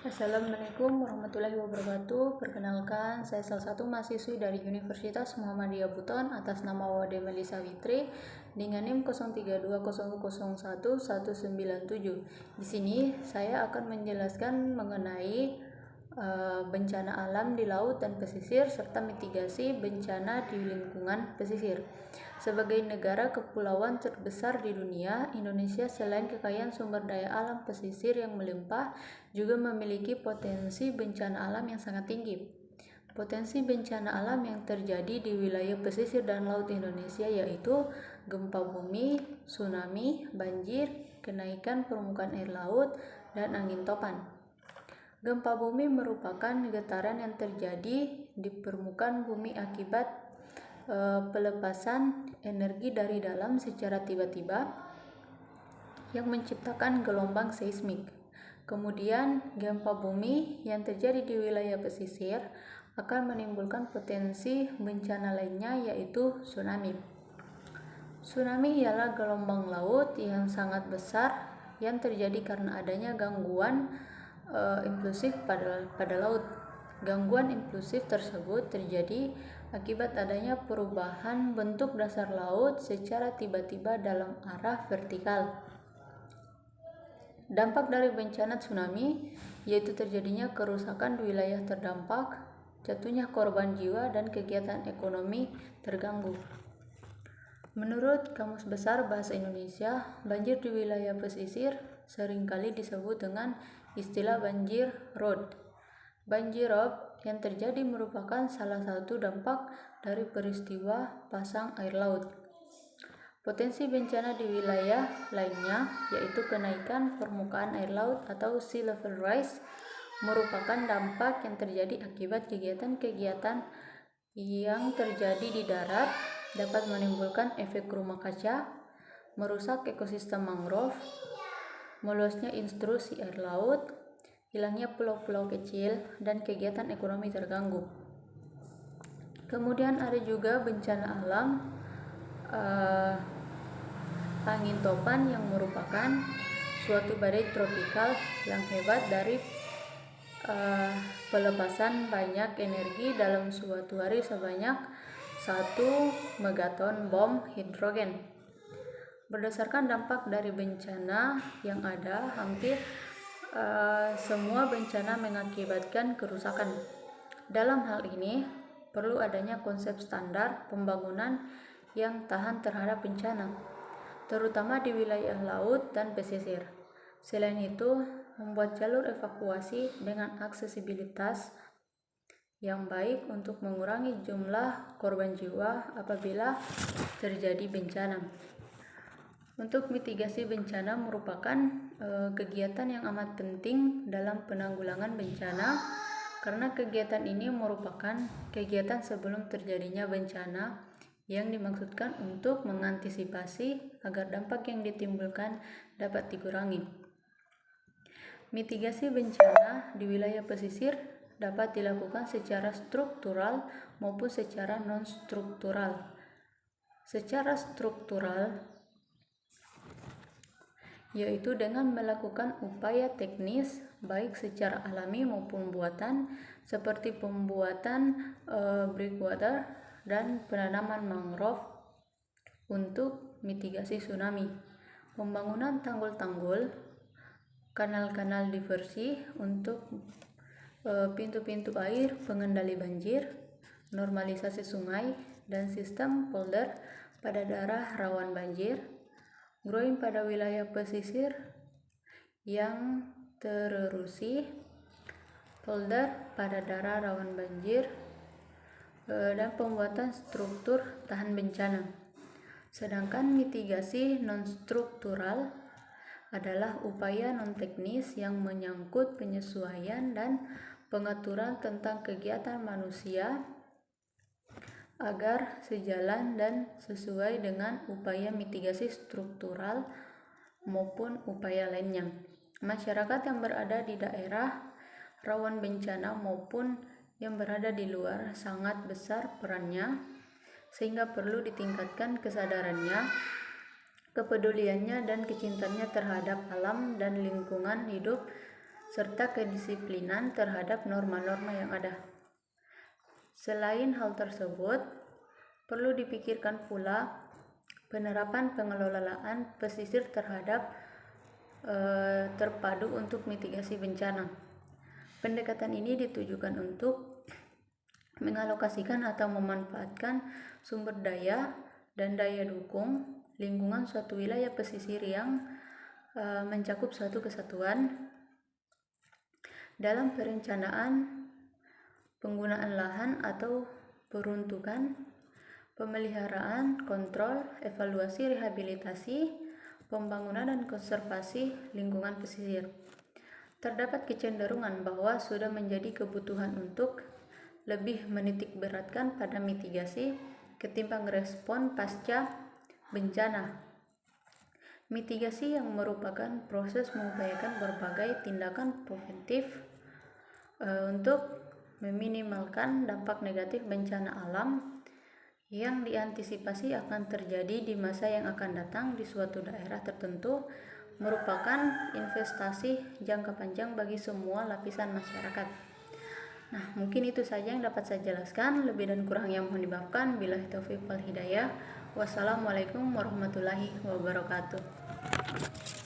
Assalamualaikum warahmatullahi wabarakatuh. Perkenalkan, saya salah satu mahasiswi dari Universitas Muhammadiyah Buton atas nama Wade Melisa Fitri dengan NIM 0320011197. Di sini saya akan menjelaskan mengenai bencana alam di laut dan pesisir serta mitigasi bencana di lingkungan pesisir. Sebagai negara kepulauan terbesar di dunia, Indonesia selain kekayaan sumber daya alam pesisir yang melimpah, juga memiliki potensi bencana alam yang sangat tinggi. Potensi bencana alam yang terjadi di wilayah pesisir dan laut Indonesia yaitu gempa bumi, tsunami, banjir, kenaikan permukaan air laut, dan angin topan. Gempa bumi merupakan getaran yang terjadi di permukaan bumi akibat pelepasan energi dari dalam secara tiba-tiba yang menciptakan gelombang seismik. Kemudian, gempa bumi yang terjadi di wilayah pesisir akan menimbulkan potensi bencana lainnya yaitu tsunami. Tsunami ialah gelombang laut yang sangat besar yang terjadi karena adanya gangguan impulsif pada laut. Gangguan impulsif tersebut terjadi akibat adanya perubahan bentuk dasar laut secara tiba-tiba dalam arah vertikal. Dampak dari bencana tsunami yaitu terjadinya kerusakan di wilayah terdampak, jatuhnya korban jiwa, dan kegiatan ekonomi terganggu. Menurut Kamus Besar Bahasa Indonesia, banjir di wilayah pesisir seringkali disebut dengan istilah banjir rob. Banjir rob yang terjadi merupakan salah satu dampak dari peristiwa pasang air laut. Potensi bencana di wilayah lainnya yaitu kenaikan permukaan air laut atau sea level rise merupakan dampak yang terjadi akibat kegiatan-kegiatan yang terjadi di darat, dapat menimbulkan efek rumah kaca, merusak ekosistem mangrove, meluasnya intrusi air laut, hilangnya pulau-pulau kecil, dan kegiatan ekonomi terganggu. Kemudian ada juga bencana alam angin topan yang merupakan suatu badai tropikal yang hebat dari pelepasan banyak energi dalam suatu hari sebanyak 1 megaton bom hidrogen. Berdasarkan dampak dari bencana yang ada, hampir semua bencana mengakibatkan kerusakan. Dalam hal ini, perlu adanya konsep standar pembangunan yang tahan terhadap bencana, terutama di wilayah laut dan pesisir. Selain itu, membuat jalur evakuasi dengan aksesibilitas yang baik untuk mengurangi jumlah korban jiwa apabila terjadi bencana. Untuk mitigasi bencana merupakan kegiatan yang amat penting dalam penanggulangan bencana, karena kegiatan ini merupakan kegiatan sebelum terjadinya bencana yang dimaksudkan untuk mengantisipasi agar dampak yang ditimbulkan dapat dikurangi. Mitigasi bencana di wilayah pesisir dapat dilakukan secara struktural maupun secara non-struktural. Secara struktural yaitu dengan melakukan upaya teknis baik secara alami maupun buatan seperti pembuatan breakwater dan penanaman mangrove untuk mitigasi tsunami, pembangunan tanggul-tanggul, kanal-kanal diversi untuk pintu-pintu air pengendali banjir, normalisasi sungai, dan sistem polder pada daerah rawan banjir, growing pada wilayah pesisir yang tererosi, polder pada daerah rawan banjir, dan pembuatan struktur tahan bencana. Sedangkan mitigasi non-struktural adalah upaya non-teknis yang menyangkut penyesuaian dan pengaturan tentang kegiatan manusia agar sejalan dan sesuai dengan upaya mitigasi struktural maupun upaya lainnya. Masyarakat yang berada di daerah rawan bencana maupun yang berada di luar sangat besar perannya, sehingga perlu ditingkatkan kesadarannya, kepeduliannya, dan kecintaannya terhadap alam dan lingkungan hidup serta kedisiplinan terhadap norma-norma yang ada. Selain hal tersebut, perlu dipikirkan pula penerapan pengelolaan pesisir terhadap terpadu untuk mitigasi bencana. Pendekatan ini ditujukan untuk mengalokasikan atau memanfaatkan sumber daya dan daya dukung lingkungan suatu wilayah pesisir yang mencakup suatu kesatuan dalam perencanaan, penggunaan lahan atau peruntukan, pemeliharaan, kontrol, evaluasi, rehabilitasi, pembangunan dan konservasi lingkungan pesisir. Terdapat kecenderungan bahwa sudah menjadi kebutuhan untuk lebih menitik beratkan pada mitigasi ketimbang respon pasca bencana. Mitigasi yang merupakan proses mengupayakan berbagai tindakan preventif untuk meminimalkan dampak negatif bencana alam yang diantisipasi akan terjadi di masa yang akan datang di suatu daerah tertentu, merupakan investasi jangka panjang bagi semua lapisan masyarakat. Nah, mungkin itu saja yang dapat saya jelaskan. Lebih dan kurangnya mohon dimaafkan. Billahi taufiq wal hidayah. Wassalamualaikum warahmatullahi wabarakatuh.